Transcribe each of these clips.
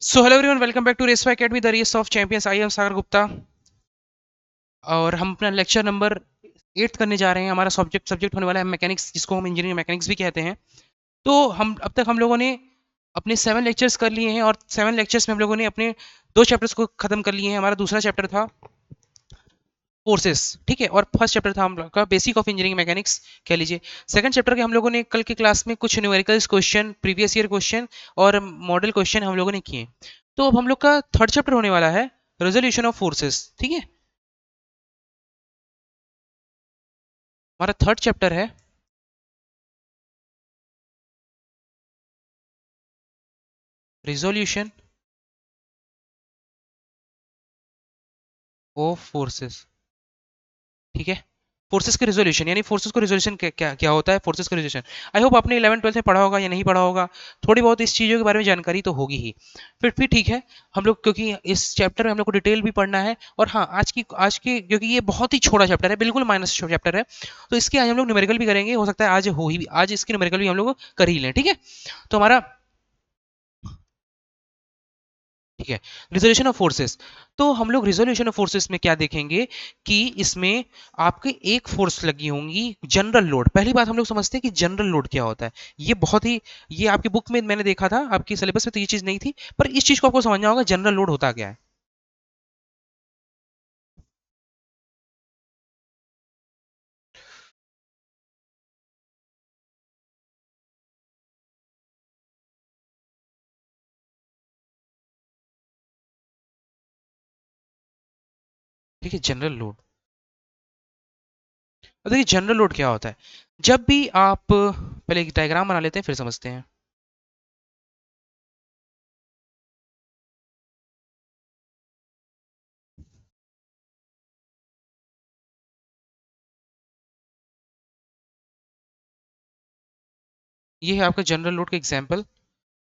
So hello everyone, welcome back to रेसवा academy, the race of champions. I am Sagar Gupta और हम अपना lecture number 8 करने जा रहे हैं। हमारा सब्जेक्ट सब्जेक्ट होने वाला है मैकेनिक्स, जिसको हम इंजीनियरिंग मैकेनिक्स भी कहते हैं। तो हम अब तक हम लोगों ने अपने 7 लेक्चर्स कर लिए हैं और 7 लेक्चर्स में हम लोगों ने अपने 2 चैप्टर्स को खत्म कर लिए हैं। हमारा दूसरा चैप्टर था फोर्सेस, ठीक है, और फर्स्ट चैप्टर था हम लोग का बेसिक ऑफ इंजीनियरिंग मैकेनिक्स कह लीजिए। सेकंड चैप्टर के हम लोगों ने कल के क्लास में कुछ numericals question, previous year question और मॉडल क्वेश्चन हम लोगों ने किए। तो अब हम लोग का थर्ड चैप्टर होने वाला है रेजोल्यूशन ऑफ फोर्सेस, ठीक है। हमारा थर्ड चैप्टर है रिजोल्यूशन ऑफ फोर्सेस, ठीक है। फोर्सेस के रिजोल्यूशन यानी फोर्सेस को रिजोल्यूशन क्या क्या क्या होता है, फोर्सेस का रिजोल्यूशन। आई होप आपने 11 12 में पढ़ा होगा या नहीं पढ़ा होगा। थोड़ी बहुत इस चीज़ों के बारे में जानकारी तो होगी ही। फिर ठीक है। हम लोग क्योंकि इस चैप्टर में हम लोग को डिटेल भी पढ़ना है और हाँ, आज की क्योंकि ये बहुत ही छोटा चैप्टर है, बिल्कुल माइनस चैप्टर है। तो इसके आज हम लोग न्यूमेरिकल भी करेंगे, हो सकता है आज हो ही, आज इसके न्यूमेरिकल भी हम लोग कर ही लें, ठीक है। तो हमारा ठीक है, रिजोल्यूशन ऑफ फोर्सेस। तो हम लोग रिजोल्यूशन ऑफ फोर्सेस में क्या देखेंगे कि इसमें आपके एक फोर्स लगी होंगी जनरल लोड। पहली बात हम लोग समझते हैं कि जनरल लोड क्या होता है। ये बहुत ही, ये आपकी बुक में मैंने देखा था, आपकी सिलेबस में तो ये चीज नहीं थी, पर इस चीज को आपको समझना होगा जनरल लोड होता क्या है। ठीक है, जनरल लोड। अब देखिए जनरल लोड क्या होता है। जब भी आप पहले एक डायग्राम बना लेते हैं फिर समझते हैं। ये है आपका जनरल लोड का एग्जाम्पल।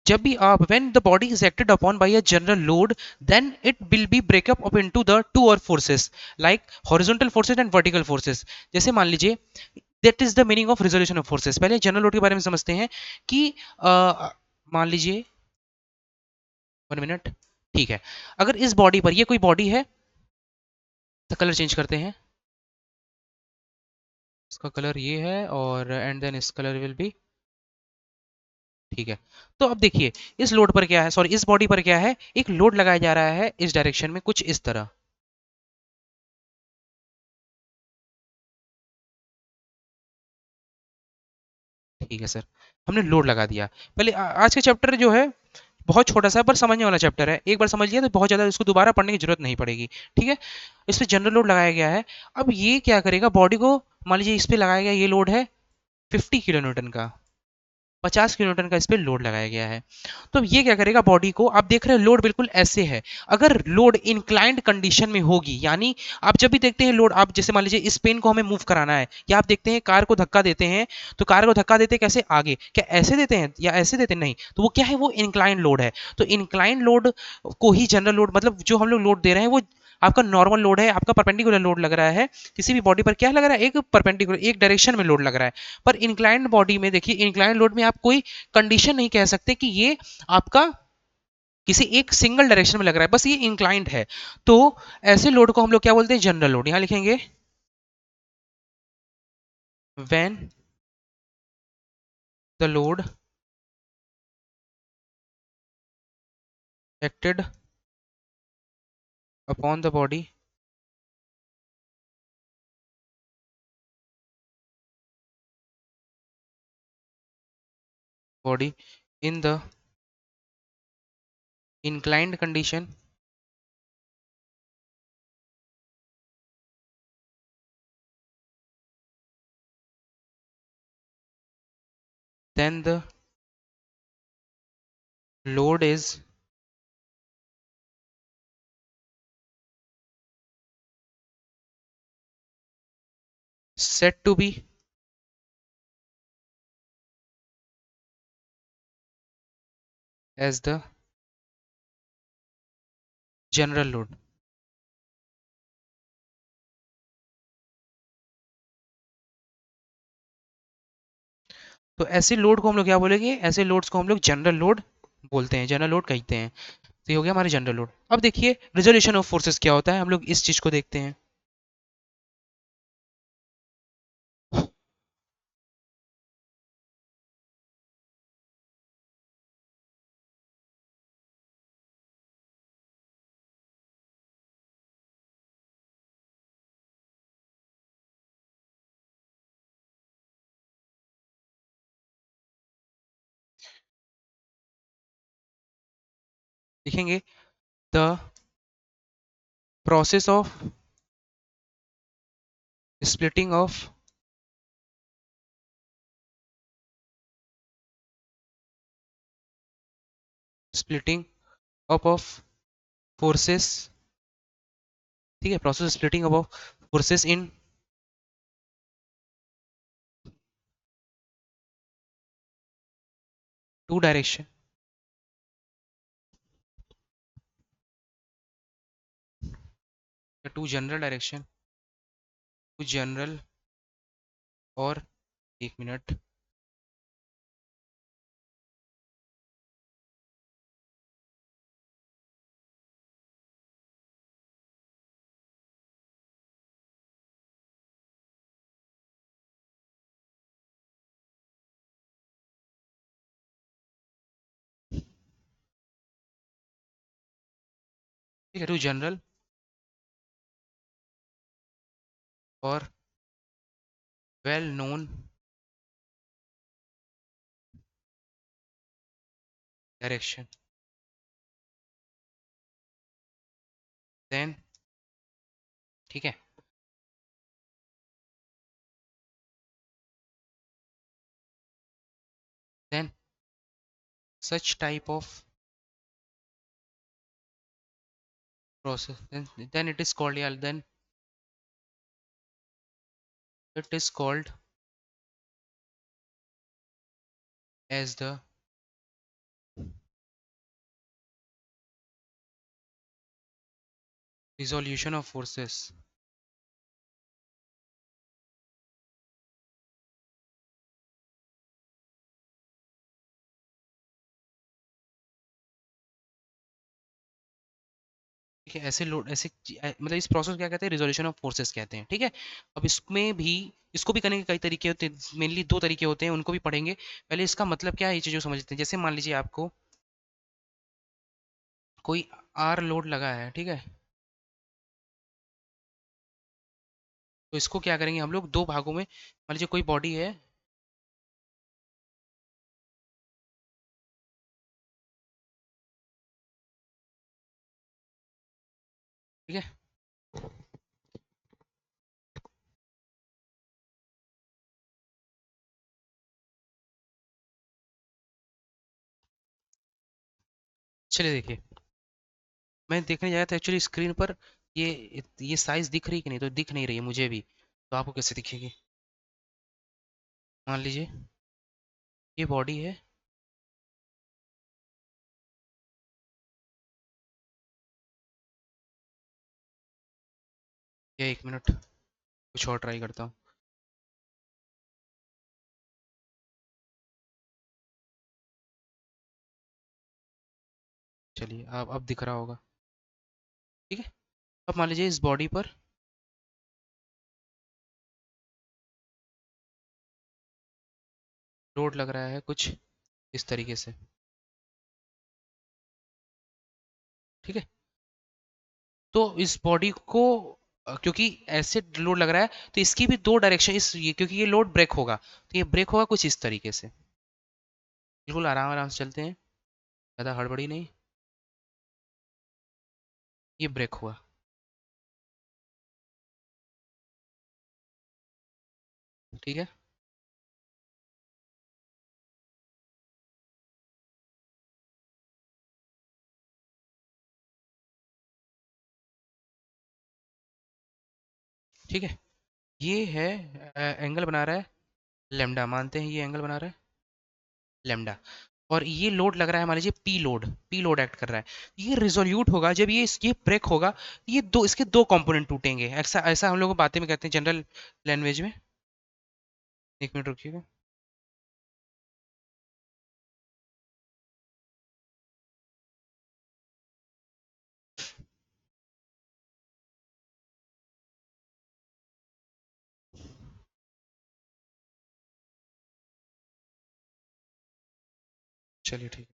जब भी आप when the body is acted upon by a general load, then it will be break up into the two or forces like horizontal forces and vertical forces। जैसे मान लीजिए, that is the meaning of resolution of forces। पहले general load के बारे में समझते हैं कि मान लीजिए 1 मिनट, ठीक है। अगर इस बॉडी पर, ये कोई बॉडी है, तो कलर चेंज करते हैं। इसका कलर ये है और एंड देन इस कलर विल बी, ठीक है। तो अब देखिए इस लोड पर क्या है, सॉरी इस बॉडी पर क्या है, एक लोड लगाया जा रहा है इस डायरेक्शन में, कुछ इस तरह। ठीक है सर, हमने लोड लगा दिया। पहले आज का चैप्टर जो है बहुत छोटा सा है पर समझने वाला चैप्टर है। एक बार समझ लिया तो बहुत ज़्यादा इसको दोबारा पढ़ने की जरूरत नहीं पड़ेगी, ठीक है। इस पे जनरल लोड लगाया गया है। अब ये क्या करेगा, बॉडी को मान लीजिए इस पे लगाया गया, ये लोड है 50 किलो न्यूटन का, 50 किलो न्यूटन का इस पे लोड लगाया गया है। तो ये क्या करेगा, बॉडी को, आप देख रहे हैं लोड बिल्कुल ऐसे है। अगर लोड इंक्लाइंड कंडीशन में होगी, यानी आप जब भी देखते हैं लोड, आप जैसे मान लीजिए इस पेन को हमें मूव कराना है, या आप देखते हैं कार को धक्का देते हैं, तो कार को धक्का देते कैसे, आगे क्या ऐसे देते हैं या ऐसे देते हैं, नहीं, तो वो क्या है, वो इंक्लाइन लोड है। तो इंक्लाइन लोड को ही जनरल लोड, मतलब जो हम लोग लोड दे रहे हैं वो आपका नॉर्मल लोड है, आपका परपेंडिकुलर लोड लग रहा है। किसी भी बॉडी पर क्या लग रहा है, एक परपेंडिकुलर, एक डायरेक्शन में लोड लग रहा है। पर इंक्लाइंड बॉडी में देखिए, इंक्लाइंड लोड में आप कोई कंडीशन नहीं कह सकते कि ये आपका किसी एक सिंगल डायरेक्शन में लग रहा है, बस ये इंक्लाइंड है। तो ऐसे लोड को हम लोग क्या बोलते हैं, जनरल लोड। यहां लिखेंगे when the load acted upon the body in the inclined condition, then the load is said to be as the general load। तो ऐसे लोड को हम लोग क्या बोलेंगे, ऐसे लोड्स को हम लोग जनरल लोड बोलते हैं, जनरल लोड कहते हैं। तो ये हो गया हमारे जनरल लोड। अब देखिए रिजोल्यूशन ऑफ फोर्सेस क्या होता है, हम लोग इस चीज को देखते हैं। देखेंगे the process of splitting of splitting up of forces, ठीक है, process splitting up of forces in two direction, two general direction, two general, और एक मिनट, ठीक है, टू जनरल और वेल नोन डायरेक्शन, देन, ठीक है, then such type of process, then it is called, yeah, then it is called as the resolution of forces। ठीक है, ऐसे लोड ऐसे मतलब इस प्रोसेस क्या कहते हैं, रिजोल्यूशन ऑफ फोर्सेस कहते हैं, ठीक है। अब इसमें भी इसको भी करने के कई तरीके होते हैं, मेनली दो तरीके होते हैं, उनको भी पढ़ेंगे। पहले इसका मतलब क्या है, ये चीज़ों समझते हैं। जैसे मान लीजिए आपको कोई आर लोड लगा है, ठीक है, तो इसको क्या करेंगे हम लोग, दो भागों में, मान लीजिए कोई बॉडी है, ठीक है, चलिए देखिए, मैं देखने जाया था एक्चुअली स्क्रीन पर, ये साइज दिख रही कि नहीं, तो दिख नहीं रही है मुझे भी, तो आपको कैसे दिखेगी। मान लीजिए ये बॉडी है, या एक मिनट कुछ और ट्राई करता हूँ। चलिए अब दिख रहा होगा, ठीक है। अब मान लीजिए इस बॉडी पर लोड लग रहा है कुछ इस तरीके से, ठीक है। तो इस बॉडी को क्योंकि ऐसे लोड लग रहा है, तो इसकी भी दो डायरेक्शन, क्योंकि ये लोड ब्रेक होगा, तो ये ब्रेक होगा कुछ इस तरीके से। बिल्कुल आराम आराम से चलते हैं, ज़्यादा हड़बड़ी नहीं। ये ब्रेक हुआ, ठीक है, ठीक है। ये है एंगल बना रहा है लेमडा, मानते हैं ये एंगल बना रहा है लेमडा, और ये लोड लग रहा है मान लीजिए पी लोड एक्ट कर रहा है। ये रिजोल्यूट होगा जब ये ब्रेक होगा, ये दो इसके दो कंपोनेंट टूटेंगे, ऐसा ऐसा हम लोग बातें में कहते हैं जनरल लैंग्वेज में। एक मिनट रुकिएगा, चलिए ठीक है,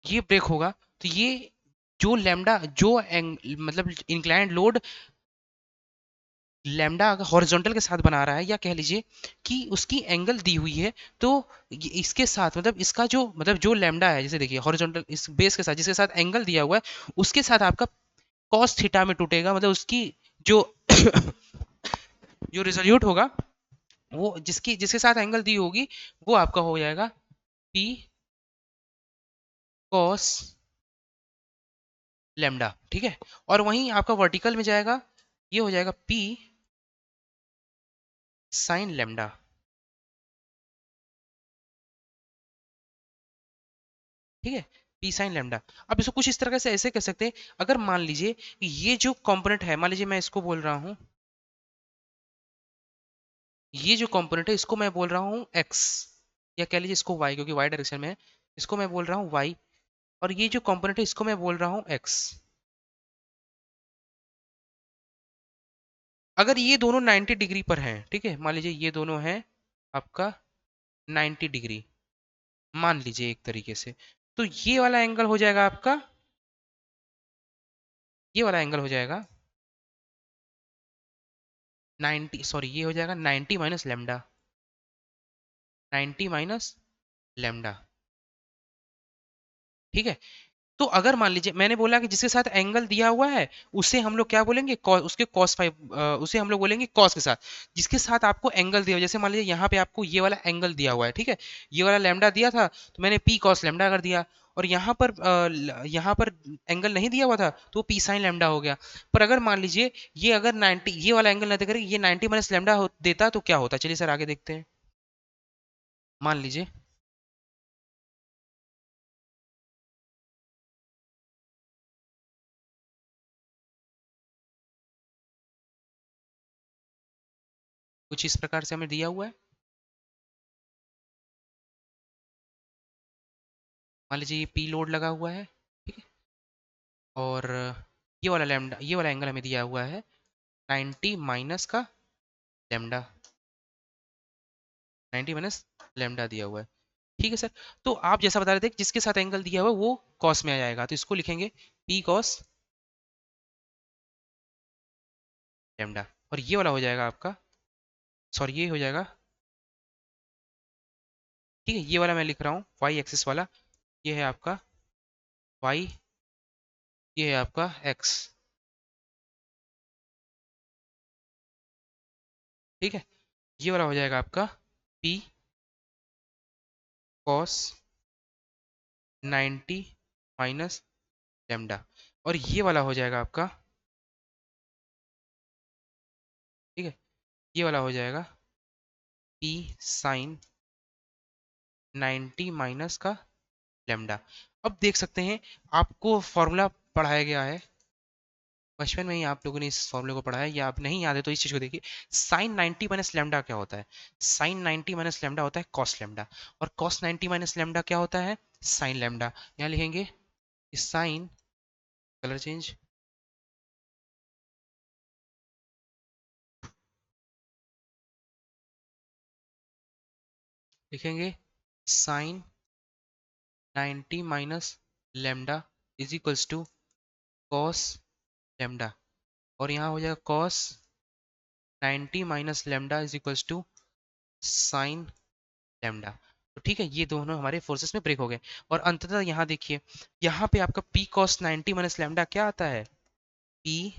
ये ब्रेक होगा तो ये जो लैम्डा जो मतलब इंक्लाइंड लोड लैम्डा अगर हॉरिजॉन्टल के साथ बना रहा है, या कह लीजिए कि उसकी एंगल दी हुई है, तो इसके साथ मतलब इसका जो मतलब जो लैम्डा है, जैसे देखिए हॉरिजॉन्टल इस बेस के साथ जिसके साथ एंगल दिया हुआ है, उसके साथ आपका कॉस थीटा में टूटेगा, मतलब उसकी जो जो रिजल्यूट होगा वो जिसकी जिसके साथ एंगल दी होगी वो आपका हो जाएगा पी कॉस लेमडा, ठीक है। और वहीं आपका वर्टिकल में जाएगा, ये हो जाएगा पी साइन लेमडा, ठीक है, पी साइन लेमडा। अब इसको कुछ इस तरह से ऐसे कह सकते हैं, अगर मान लीजिए कि ये जो कंपोनेंट है, मान लीजिए मैं इसको बोल रहा हूँ, ये जो कंपोनेंट है इसको मैं बोल रहा हूँ एक्स, या कह लीजिए इसको वाई, क्योंकि वाई डायरेक्शन में है, इसको मैं बोल रहा हूँ वाई, और ये जो कंपोनेंट है इसको मैं बोल रहा हूँ एक्स। अगर ये दोनों 90 डिग्री पर हैं, ठीक है, मान लीजिए ये दोनों हैं आपका 90 डिग्री, मान लीजिए एक तरीके से, तो ये वाला एंगल हो जाएगा आपका, ये वाला एंगल हो जाएगा 90, सॉरी ये हो जाएगा 90 माइनस लेमडा, 90 माइनस लेमडा, ठीक है। तो अगर मान लीजिए मैंने बोला कि जिसके साथ एंगल दिया हुआ है उसे हम लोग क्या बोलेंगे, उसके कॉस फाइव, उसे हम लोग बोलेंगे कॉस के साथ, जिसके साथ आपको एंगल दिया हुआ है, जैसे मान लीजिए यहाँ पे आपको ये वाला एंगल दिया हुआ है, ठीक है, ये वाला लैम्डा दिया था तो मैंने पी कॉस लैम्डा कर दिया, और यहाँ पर एंगल नहीं दिया हुआ था तो पी साइन लैम्डा हो गया। पर अगर मान लीजिए ये अगर 90 ये वाला एंगल ना देकर ये 90 माइनस लैम्डा देता तो क्या होता, चलिए सर आगे देखते हैं। मान लीजिए कुछ इस प्रकार से हमें दिया हुआ है, मान लीजिए ये पी लोड लगा हुआ है, ठीक है, और ये वाला लैम्डा, ये वाला एंगल हमें दिया हुआ है 90 माइनस का लैम्डा, 90 माइनस लैम्डा दिया हुआ है, ठीक है सर। तो आप जैसा बता रहे थे कि जिसके साथ एंगल दिया हुआ है वो कॉस में आ जाएगा, तो इसको लिखेंगे पी कॉस लैम्डा, और ये वाला हो जाएगा आपका, सॉरी ये हो जाएगा, ठीक है, ये वाला मैं लिख रहा हूँ वाई एक्सिस वाला, ये है आपका वाई, ये है आपका एक्स, ठीक है, ये वाला हो जाएगा आपका पी कॉस 90 माइनस लैम्डा, और ये वाला हो जाएगा आपका, ठीक है, ये वाला हो जाएगा पी साइन 90 माइनस का लैम्डा। अब देख सकते हैं आपको फॉर्मूला पढ़ाया गया है, बचपन में ही आप लोगों ने इस फॉर्मूले को पढ़ा है, या आप नहीं याद है तो इस चीज़ को देखिए, साइन 90 माइनस लैम्डा क्या होता है, साइन 90 माइनस लैम्डा होता है कॉस लैम्डा, और कॉस 90 माइनस लैम्डा क्या होता है, साइन लैम्डा। यहाँ लिखेंगे साइन, कलर चेंज, लिखेंगे sine 90 minus lambda is equals to cos lambda, और यहाँ हो जाएगा cos 90 minus lambda is equals to sine lambda. तो ठीक है, ये दोनों हमारे फोर्सेस में ब्रेक हो गए, और अंततः यहाँ देखिए, यहाँ पे आपका पी कॉस 90 माइनस लैम्डा क्या आता है, पी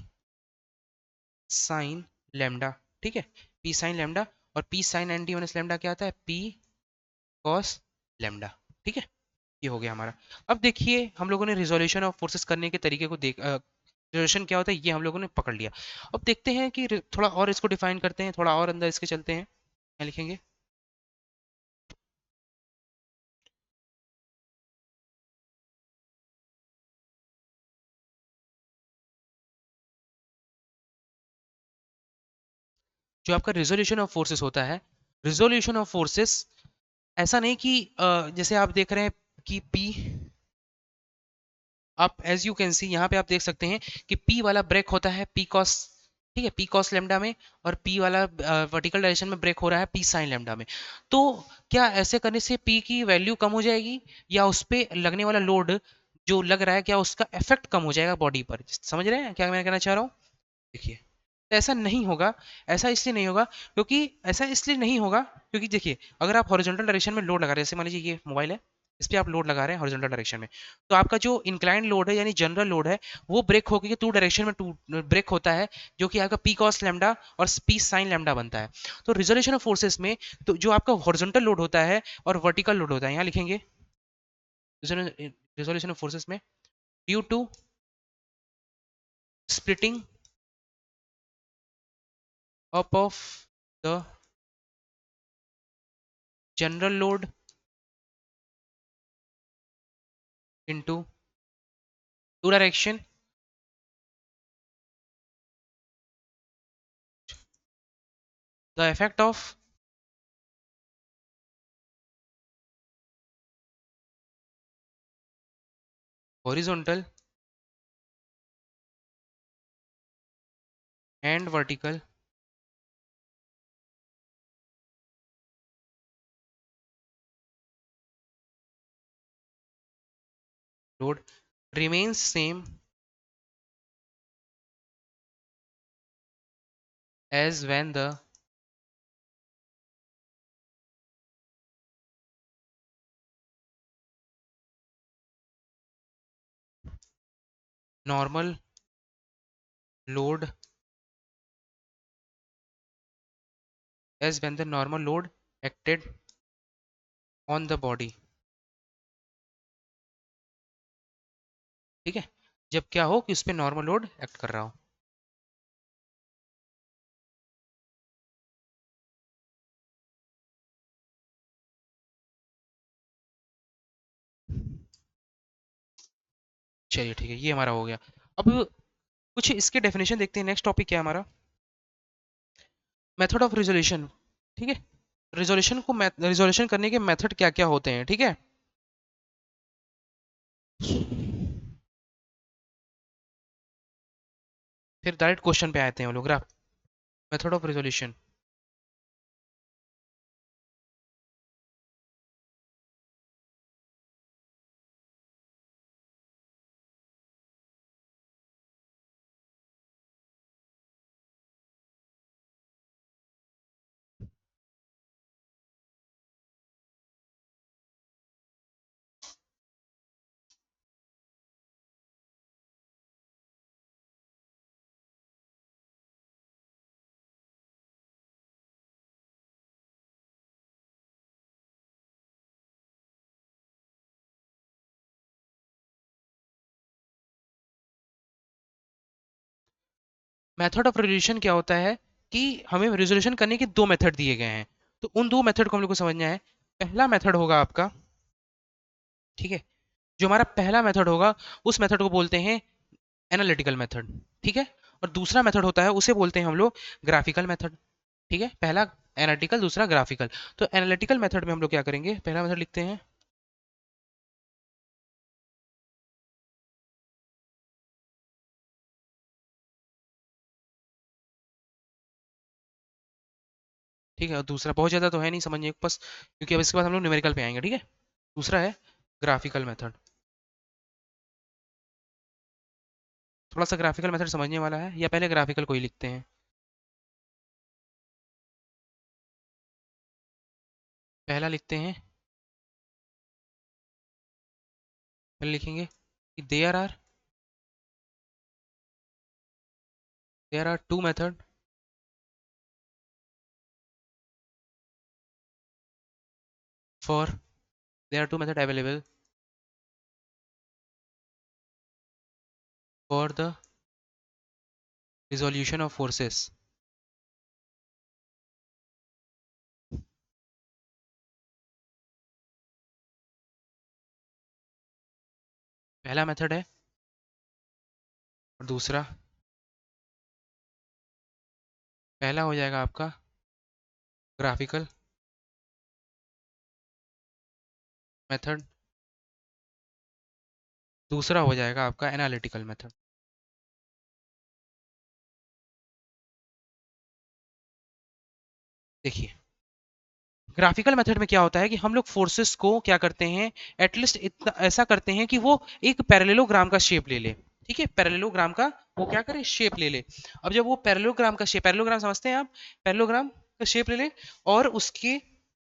साइन लैम्डा, ठीक है, पी साइन लैम्डा, और पी साइन 90 माइनस लैम्डा क्या आता है, पी कॉस लैम्डा, ठीक है, ये हो गया हमारा। अब देखिए हम लोगों ने रिजोल्यूशन ऑफ फोर्सेस करने के तरीके को देख, रिजोल्यूशन क्या होता है ये हम लोगों ने पकड़ लिया। अब देखते हैं कि थोड़ा और इसको डिफाइन करते हैं, थोड़ा और अंदर इसके चलते हैं, क्या लिखेंगे, जो आपका रिजोल्यूशन ऑफ फोर्सेस होता है, रिजोल्यूशन ऑफ फोर्सेस ऐसा नहीं कि जैसे आप देख रहे हैं कि P, आप एज यू कैन सी यहाँ पे आप देख सकते हैं कि P वाला ब्रेक होता है P कॉस, ठीक है, पी कॉस लेमडा में, और पी वाला वर्टिकल डायरेक्शन में ब्रेक हो रहा है पी साइन लेमडा में। तो क्या ऐसे करने से पी की वैल्यू कम हो जाएगी, या उस पे लगने वाला लोड जो लग रहा है क्या उसका इफेक्ट कम हो जाएगा बॉडी पर? समझ रहे हैं क्या मैं कहना चाह रहा हूँ? देखिए, तो ऐसा नहीं होगा। ऐसा इसलिए नहीं होगा क्योंकि ऐसा इसलिए नहीं होगा क्योंकि देखिए, अगर आप हॉरिजॉन्टल डायरेक्शन में लोड लगा रहे हैं, जैसे मान लीजिए ये मोबाइल है, इस पे आप लोड लगा रहे हैं हॉरिजॉन्टल डायरेक्शन में, तो आपका जो इंक्लाइन लोड है यानी जनरल लोड है, वो ब्रेक होकर के टू डायरेक्शन में टू ब्रेक होता है, जो कि आपका पी कॉस लैम्डा और पी साइन लैम्डा बनता है। तो रिजोल्यूशन ऑफ फोर्सेस में तो जो आपका हॉरिजॉन्टल लोड होता है और वर्टिकल लोड होता है, यहाँ लिखेंगे रिजोल्यूशन ऑफ फोर्सेस में due to splitting up of the general load into two direction, the effect of horizontal and vertical load remains same as when the normal load acted on the body। ठीक है, जब क्या हो कि उस पे normal load act कर रहा हो। चलिए ठीक है, ये हमारा हो गया। अब कुछ इसके डेफिनेशन देखते हैं। नेक्स्ट टॉपिक क्या है हमारा? Method of resolution. ठीक है, रिजोल्यूशन करने के मेथड क्या क्या होते हैं, ठीक है। फिर डायरेक्ट क्वेश्चन पे आते हैं हम लोग। Method of resolution. Method of resolution क्या होता है कि हमें रिजोल्यूशन करने के दो मेथड दिए गए हैं, तो उन दो मेथड को हम लोग को समझना है। पहला मेथड होगा आपका, ठीक है, जो हमारा पहला मेथड होगा उस मेथड को बोलते हैं एनालिटिकल मेथड। ठीक है, और दूसरा मेथड होता है उसे बोलते हैं हम लोग ग्राफिकल मेथड। ठीक है, पहला एनालिटिकल, दूसरा ग्राफिकल। तो एनालिटिकल मेथड में हम लोग क्या करेंगे, पहला मेथड लिखते हैं, ठीक है, और दूसरा बहुत ज़्यादा तो है नहीं समझने को बस, क्योंकि अब इसके बाद हम लोग न्यूमेरिकल पे आएंगे। ठीक है, दूसरा है ग्राफिकल मेथड। थोड़ा सा ग्राफिकल मेथड समझने वाला है, या पहले ग्राफिकल को ही लिखते हैं? पहला लिखते हैं, पहले लिखेंगे कि there are two method for there are two method available for the resolution of forces. पहला मेथड है, और दूसरा, पहला हो जाएगा आपका ग्राफिकल मेथड, दूसरा हो जाएगा आपका एनालिटिकल मेथड। देखिए, ग्राफिकल मेथड में क्या होता है कि हम लोग फोर्सेस को क्या करते हैं, एटलीस्ट इतना ऐसा करते हैं कि वो एक पैरेललोग्राम का शेप ले ले। ठीक है, पैरेललोग्राम का वो क्या करे, शेप ले ले। अब जब वो पैरेललोग्राम का शेप, पैरेललोग्राम समझते हैं आप, पैरेललोग्राम का शेप ले ले, और उसके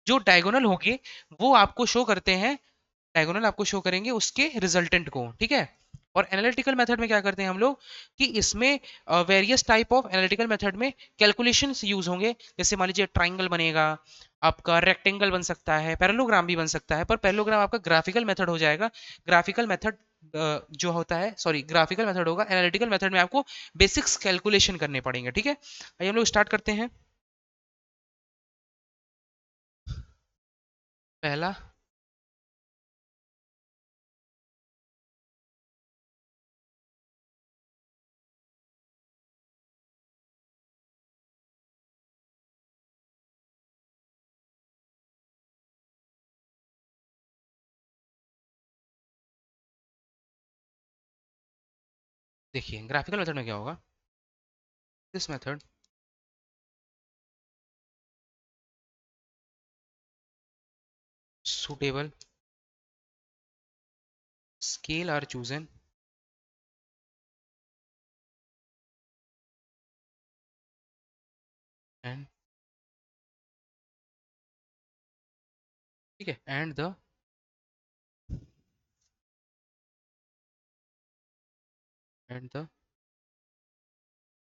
जो डायगोनल होंगे वो आपको शो करते हैं, डायगोनल आपको शो करेंगे उसके रिजल्टेंट को। ठीक है, और एनालिटिकल मेथड में क्या करते हैं हम लोग कि इसमें various type of analytical method में कैलकुलेशंस यूज होंगे। जैसे मान लीजिए ट्राइंगल बनेगा, आपका रेक्टेंगल बन सकता है, पैरेललोग्राम भी बन सकता है, पर पैरेललोग्राम आपका ग्राफिकल मेथड हो जाएगा। ग्राफिकल मेथड जो होता है, सॉरी, ग्राफिकल मेथड होगा। एनालिटिकल मेथड में आपको बेसिक्स कैलकुलेशन करने पड़ेंगे। ठीक है, आइए हम लोग स्टार्ट करते हैं। पहला, देखिए ग्राफिकल मेथड में क्या होगा, this method suitable scale are chosen and, ठीक है, and the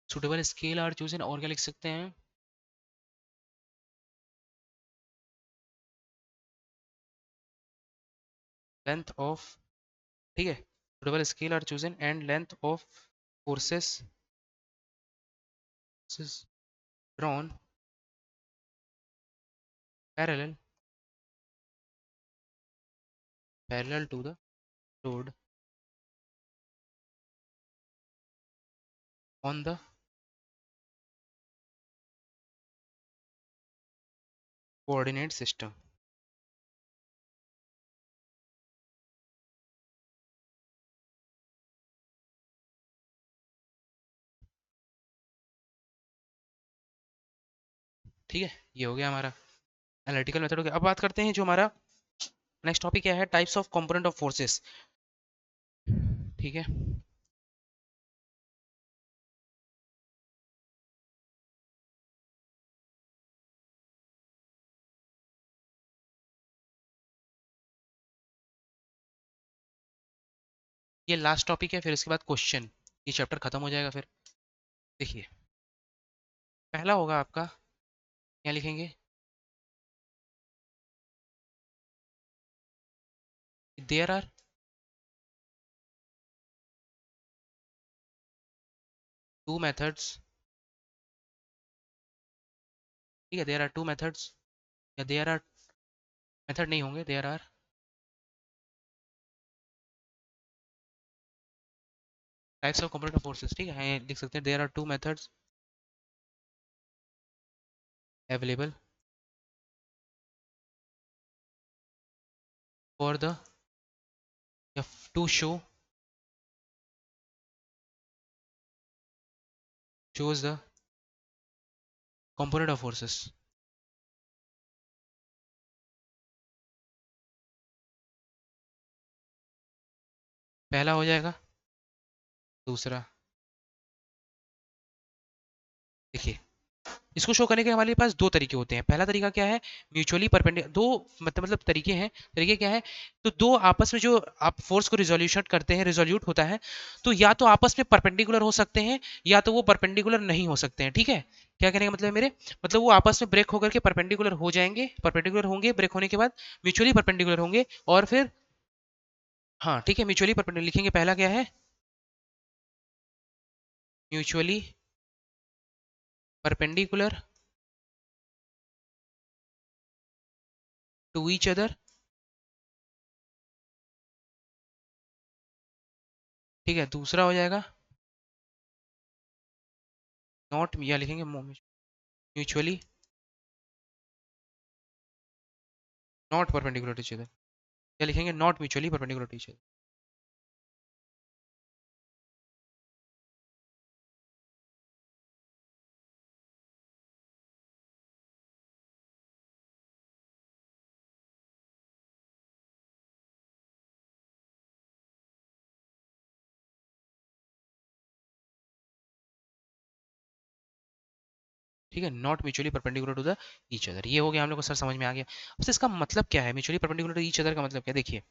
suitable scale are chosen, और क्या लिख सकते हैं, लेंथ ऑफ, ठीक है, suitable scale are chosen and length of forces drawn parallel parallel to the road on the coordinate system. ठीक है, ये हो गया हमारा एनालिटिकल मेथड हो गया। अब बात करते हैं जो हमारा नेक्स्ट टॉपिक क्या है, types of component of forces. ठीक है, ये लास्ट टॉपिक है, फिर इसके बाद क्वेश्चन, ये चैप्टर खत्म हो जाएगा फिर। देखिए, पहला होगा आपका, क्या लिखेंगे, देयर आर टू मेथड्स, ठीक है, देयर आर टू मेथड्स, या देयर आर, मेथड नहीं होंगे, there are types of component of forces. ठीक है, लिख सकते हैं there are two methods available for the, to show, shows the component of forces. पहला हो जाएगा। दूसरा, देखिए, इसको शो करने के हमारे पास दो तरीके होते हैं। पहला तरीका क्या है, म्यूचुअली परपेंडिकुलर, दो मतलब तरीके हैं। तरीके क्या है, तो दो आपस में जो आप फोर्स को रिजोल्यूशन करते हैं, रिजोल्यूट होता है, तो या तो आपस में परपेंडिकुलर हो सकते हैं, या तो वो परपेंडिकुलर नहीं हो सकते हैं। ठीक है, क्या कहने का मतलब है मेरे, मतलब वो आपस में ब्रेक होकर के परपेंडिकुलर हो जाएंगे, परपेंडिकुलर होंगे ब्रेक होने के बाद, म्यूचुअली परपेंडिकुलर होंगे, और फिर, हाँ ठीक है, म्यूचुअली परपेंडिकुलर लिखेंगे। पहला क्या है, mutually perpendicular to each other. ठीक है, दूसरा हो जाएगा नॉट, या लिखेंगे mutually not perpendicular to each other, या लिखेंगे not mutually perpendicular to each other. ठीक है, not mutually perpendicular to the each other. ये हो गया हम लोग को सर, समझ में आ गया। अब इसका मतलब क्या है, mutually perpendicular to each other का मतलब क्या है? देखिए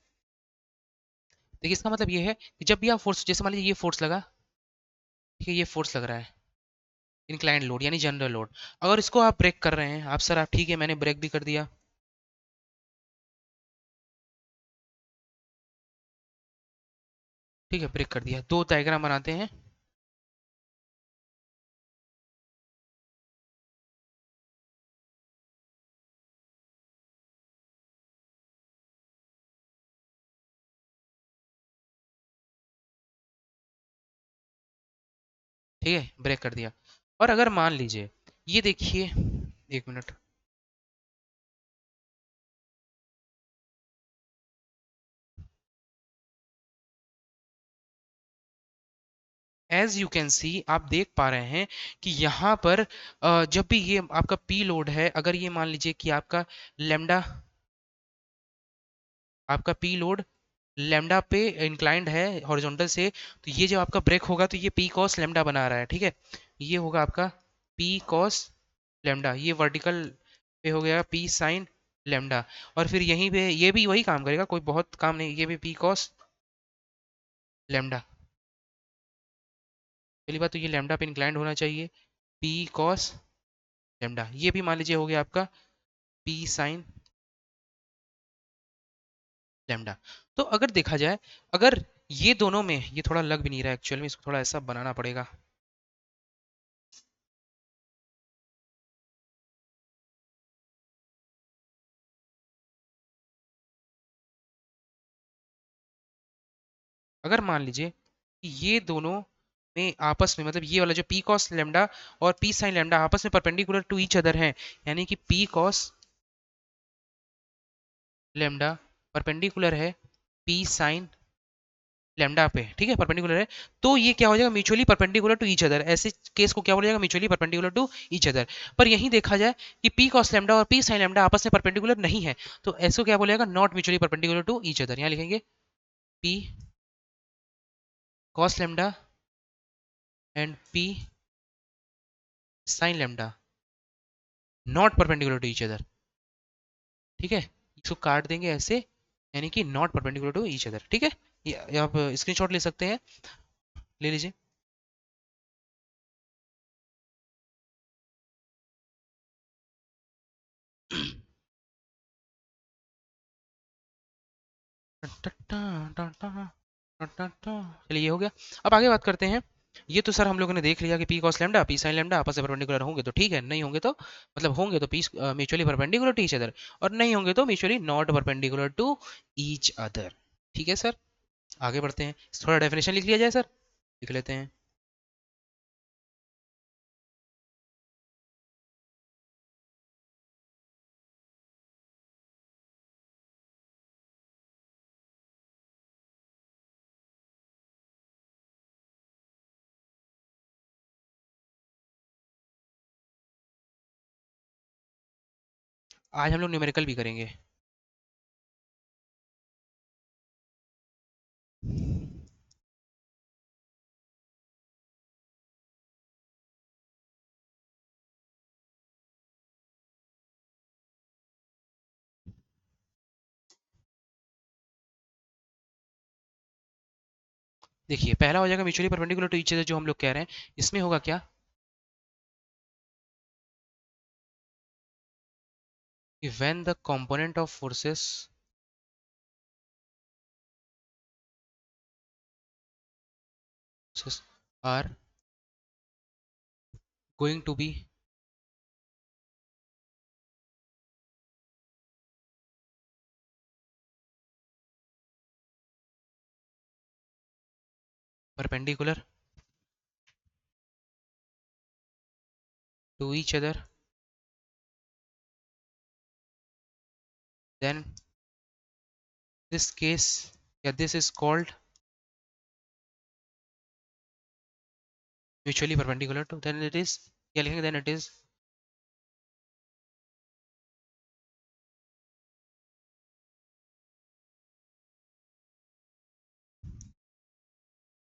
देखिए, इसका मतलब ये है कि जब भी आप फोर्स, जैसे मान लीजिए ये फोर्स लगा, ठीक है, ये फोर्स लग रहा है, इंक्लाइंड लोड यानी जनरल लोड, अगर इसको आप ब्रेक कर रहे हैं, आप सर आप ठीक है मैंने ब्रेक भी कर दिया, ठीक है ब्रेक कर दिया, दो डायग्राम बनाते हैं। ठीक है ब्रेक कर दिया, और अगर मान लीजिए ये देखिए, एक minute, as you can see, आप देख पा रहे हैं कि यहाँ पर जब भी ये आपका पी लोड है, अगर ये मान लीजिए कि आपका लेमडा, आपका पी लोड लेमडा पे इंक्लाइंड है हॉरिजॉन्टल से, तो ये जब आपका ब्रेक होगा तो ये पी कॉस लेमडा बना रहा है, ठीक है, ये होगा आपका पी कॉस लेमडा, ये वर्टिकल पे हो गया पी साइन लेमडा, और फिर यहीं पे ये भी वही काम करेगा, कोई बहुत काम नहीं, ये भी पी कॉस लेमडा, पहली बात तो ये लेमडा पे इंक्लाइंड होना चाहिए, पी कॉस लेमडा, ये भी मान लीजिए हो गया आपका पी साइन लेमडा। तो अगर देखा जाए, अगर ये दोनों में, ये थोड़ा लग भी नहीं रहा है एक्चुअल में, इसको थोड़ा ऐसा बनाना पड़ेगा, अगर मान लीजिए कि ये दोनों में आपस में, मतलब ये वाला जो पी कॉस लेमडा और पी साइन लेमडा आपस में परपेंडिकुलर टू ईच अदर हैं, यानी कि पी कॉस लेमडा परपेंडिकुलर है पी साइन लेमडा पे, ठीक है परपेंडिकुलर है, तो ये क्या हो जाएगा, mutually perpendicular to each other, ऐसे केस को क्या बोला जाएगा, mutually perpendicular to each other. पर यहीं देखा जाए कि पी कॉस लेमडा और पी साइन लेमडा आपस में परपेंडिकुलर नहीं है, तो ऐसे क्या बोलेगा, not mutually perpendicular to each other, यहाँ लिखेंगे P cos lambda and P sine lambda not perpendicular to each other, ठीक है, इसको काट देंगे ऐसे, यानी कि not perpendicular to each other, ठीक है, ये आप स्क्रीनशॉट ले सकते हैं, ले लीजिए। चलिए ये हो गया। अब आगे बात करते हैं, ये तो सर हम लोगों ने देख लिया कि P cos lambda P sign lambda आपस में परपेंडिकुलर होंगे तो ठीक है, नहीं होंगे तो, मतलब होंगे तो P mutually perpendicular to each other, और नहीं होंगे तो mutually not perpendicular to each other, ठीक है सर। आगे बढ़ते हैं, थोड़ा डेफिनेशन लिख लिया जाए सर, लिख लेते हैं। आज हम लोग न्यूमेरिकल भी करेंगे। देखिए पहला हो जाएगा mutually perpendicular to each other, जो हम लोग कह रहे हैं इसमें होगा क्या, कि when the component of forces are going to be perpendicular to each other, then this case, yeah, this is called mutually perpendicular to, then it is, क्या लिखेंगे, then it is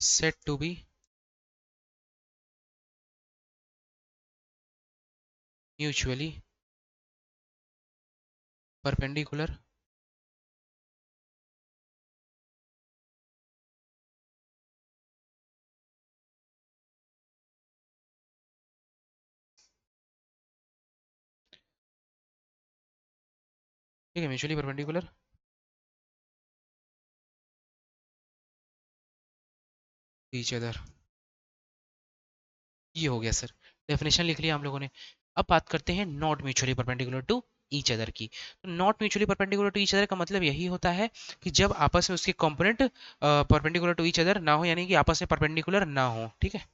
said to be mutually perpendicular ठीक है, mutually perpendicular each other. ये हो गया sir, definition लिख लिया हम लोगों ने। अब बात करते हैं not mutually perpendicular to each other की। तो not mutually perpendicular to each other का मतलब यही होता है कि जब आपस में उसके component perpendicular to each other ना हो, यानी कि आपस में परपेंडिकुलर ना हो, ठीक है।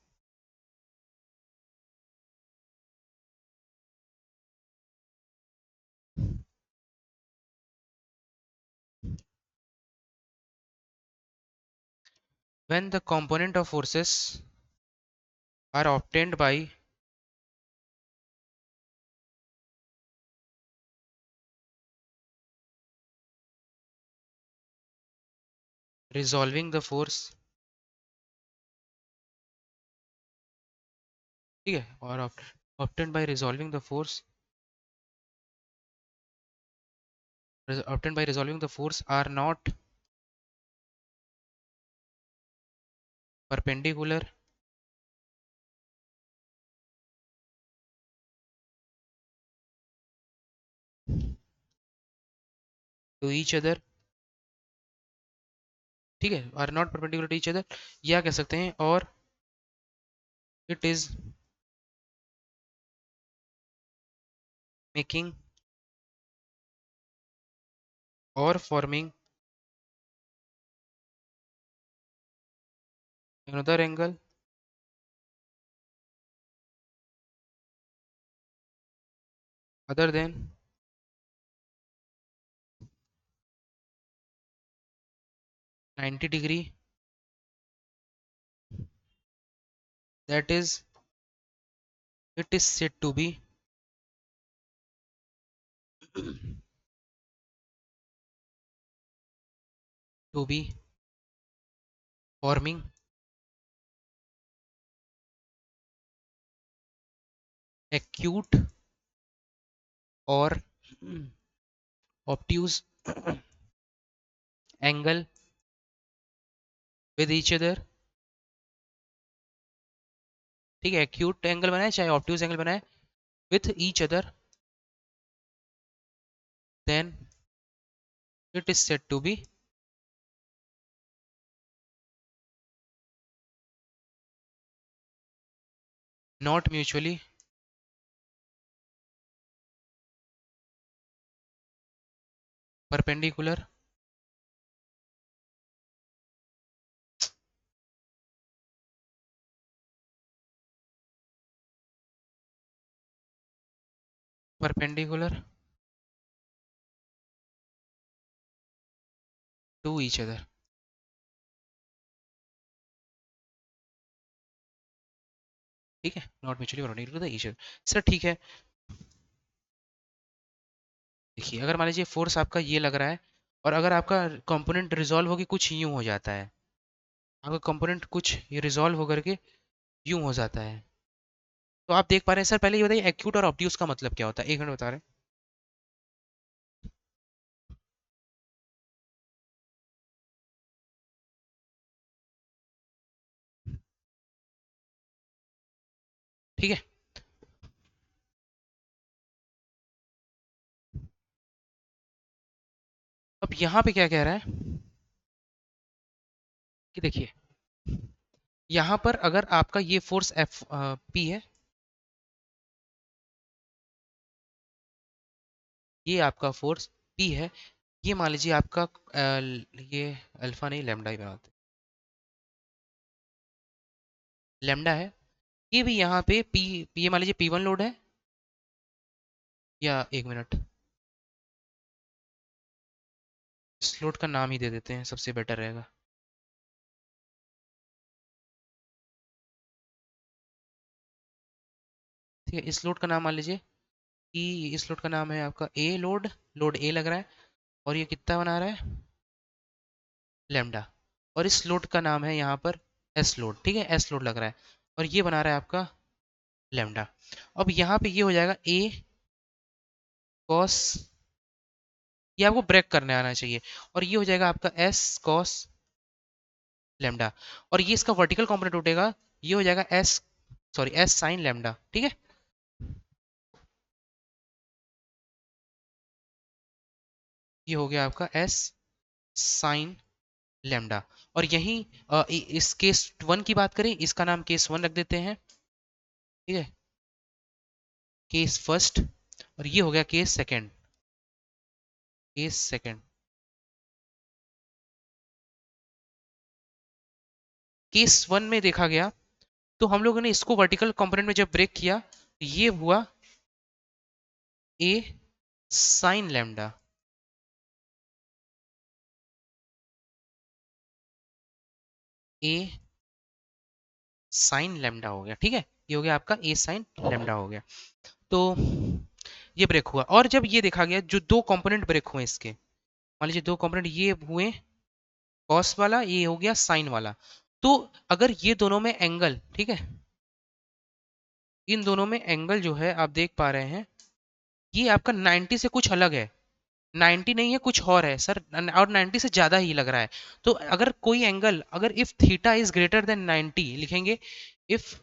When the component of forces are obtained by resolving the force, ठीक है, और obtained by resolving the force, obtained by resolving the force are not perpendicular to each other, ठीक है, are not perpendicular to each other, या कह सकते हैं और इट इज मेकिंग और forming another angle other than 90 degree, that is it is said to be to be forming acute or obtuse angle with each other, ठीक है, acute angle बनाए चाहे ऑब्ट्यूज एंगल बनाए with each other, then it is said to be not mutually perpendicular perpendicular to each other. ठीक है, not mutually perpendicular to each other. Sir ठीक है, देखिए अगर मान लीजिए फोर्स आपका ये लग रहा है, और अगर आपका कंपोनेंट रिजॉल्व होकर कुछ यूं हो जाता है, आपका कंपोनेंट कुछ ये रिजॉल्व होकर के यूं हो जाता है, तो आप देख पा रहे हैं। सर पहले ये बताइए एक्यूट और ऑब्ट्यूज का मतलब क्या होता है, एक मिनट बता रहे हैं। ठीक है, अब यहाँ पे क्या कह रहा है कि देखिए, यहाँ पर अगर आपका ये फोर्स एफ पी है, ये आपका फोर्स पी है, ये मान लीजिए आपका ये अल्फा नहीं लेमडा ही बनाते, लेमडा है, ये भी यहाँ पे पी, ये मान लीजिए P1 लोड है, या एक मिनट, इस लोड का नाम ही दे देते हैं, सबसे बेटर रहेगा। ठीक है, इस लोड का नाम मान लीजिए कि इस लोड का नाम है आपका ए लोड, लोड ए लग रहा है, और ये कितना बना रहा है, लेमडा, और इस लोड का नाम है यहाँ पर एस लोड, ठीक है, एस लोड लग रहा है, और ये बना रहा है आपका लेमडा। अब यहाँ पे ये हो जाएगा ए कॉस, ये आपको ब्रेक करने आना चाहिए, और ये हो जाएगा आपका एस कॉस लेमडा, और ये इसका वर्टिकल कंपोनेंट उठेगा, ये हो जाएगा S, sorry S sine lambda, ठीक है। ये हो गया आपका एस साइन लेमडा। और यहीं इस केस वन की बात करें, इसका नाम केस वन रख देते हैं, ठीक है, केस फर्स्ट, और ये हो गया case second, case second. Case one में देखा गया, तो हम लोगों ने इसको वर्टिकल कंपोनेंट में जब ब्रेक किया, तो ये हुआ ए साइन लेमडा, ए साइन लेमडा हो गया, ठीक है। ये हो गया आपका ए साइन लेमडा हो गया। तो ये ब्रेक हुआ, और जब ये देखा गया जो दो कंपोनेंट ब्रेक हुए इसके, मान लीजिए दो कंपोनेंट ये हुए, कॉस वाला, ये हो गया साइन वाला, तो अगर ये दोनों में एंगल, ठीक है, इन दोनों में एंगल जो है आप देख पा रहे हैं, ये आपका 90 से कुछ अलग है, 90 नहीं है कुछ और है सर, और 90 से ज्यादा ही लग रहा है। तो अगर कोई एंगल, अगर if theta is greater than 90 लिखेंगे, इफ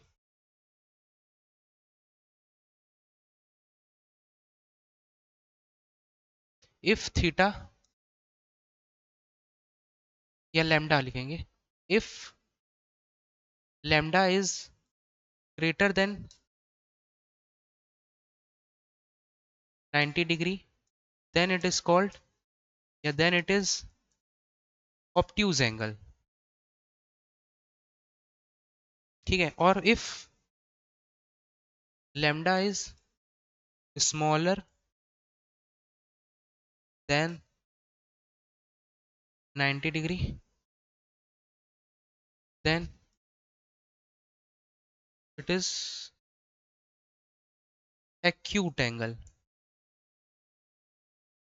इफ थीटा, या लैम्डा लिखेंगे, if lambda is greater than 90 degree, then it is called, या then it is obtuse angle, ठीक है। और if lambda is smaller than 90 degree, then it is acute angle,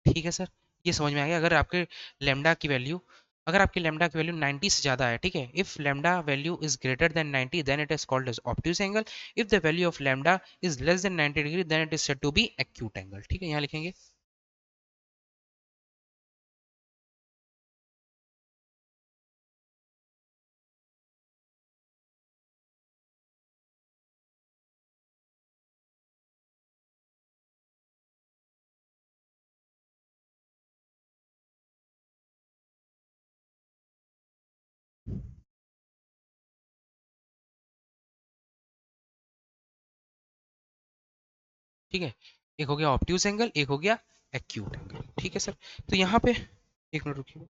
ठीक है sir. ये समझ में आ गया। अगर आपके लेमडा की वैल्यू, अगर आपकी लेमडा की वैल्यू 90 से ज़्यादा है, ठीक है, if lambda value is greater than 90 then it is called as obtuse angle, if the value of lambda is less than 90 degree then it is said to be acute angle, ठीक है, यहाँ लिखेंगे। ठीक है, एक हो गया ऑब्ट्यूज एंगल, एक हो गया एक्यूट एंगल, ठीक है सर। तो यहाँ पे एक मिनट रुकिए।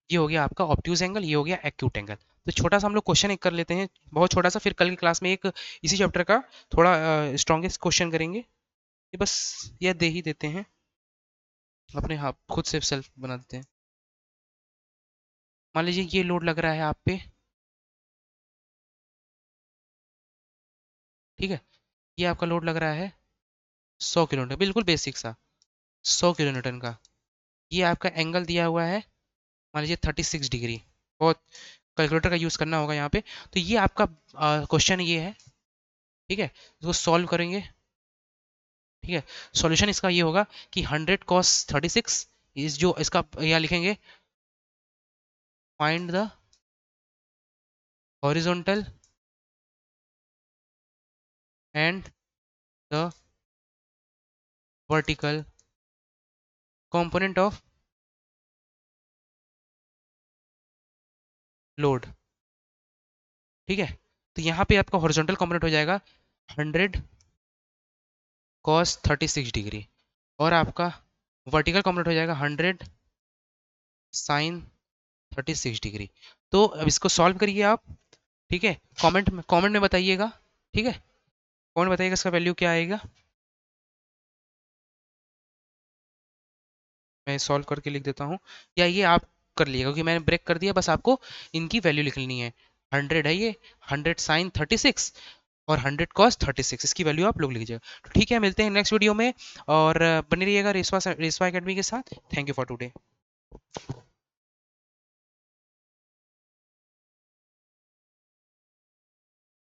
ये हो गया आपका ऑब्ट्यूज एंगल, ये हो गया एक्यूट एंगल। तो छोटा सा हम लोग क्वेश्चन एक कर लेते हैं, बहुत छोटा सा, फिर कल की क्लास में एक इसी चैप्टर का थोड़ा स्ट्रॉन्गेस्ट क्वेश्चन करेंगे। ये बस ये दे ही देते हैं अपने, आप खुद से सेल्फ बना देते हैं। मान लीजिए ये लोड लग रहा है आप पे, ठीक है, ये आपका लोड लग रहा है 100 किलोमीटर, बिल्कुल बेसिक सा 100 किलोमीटर का। ये आपका एंगल दिया हुआ है मान लीजिए 36 डिग्री, बहुत कैलकुलेटर का यूज़ करना होगा यहाँ पे। तो ये आपका क्वेश्चन ये है, ठीक है, इसको सॉल्व करेंगे, ठीक है। सॉल्यूशन इसका ये होगा कि 100 cos 36 इस जो इसका यहाँ लिखेंगे, find the horizontal and the vertical component of load, ठीक है। तो यहाँ पे आपका हॉरिजॉन्टल कंपोनेंट हो जाएगा 100 cos 36 डिग्री, और आपका वर्टिकल कंपोनेंट हो जाएगा 100 sin 36 डिग्री। तो अब इसको सॉल्व करिए आप, ठीक है, कमेंट में बताइएगा, ठीक है, कमेंट बताइएगा इसका वैल्यू क्या आएगा। मैं सॉल्व करके लिख देता हूँ, या ये आप कर लीजिएगा क्योंकि मैंने ब्रेक कर दिया, बस आपको इनकी वैल्यू लिख लेनी है। 100 है ये, 100 साइन 36 और 100 कॉस 36, इसकी वैल्यू आप लोग लीजिएगा। तो ठीक है, मिलते हैं नेक्स्ट वीडियो में, और बने रहिएगा रेसवा रेसवा एकेडमी के साथ। Thank you for today.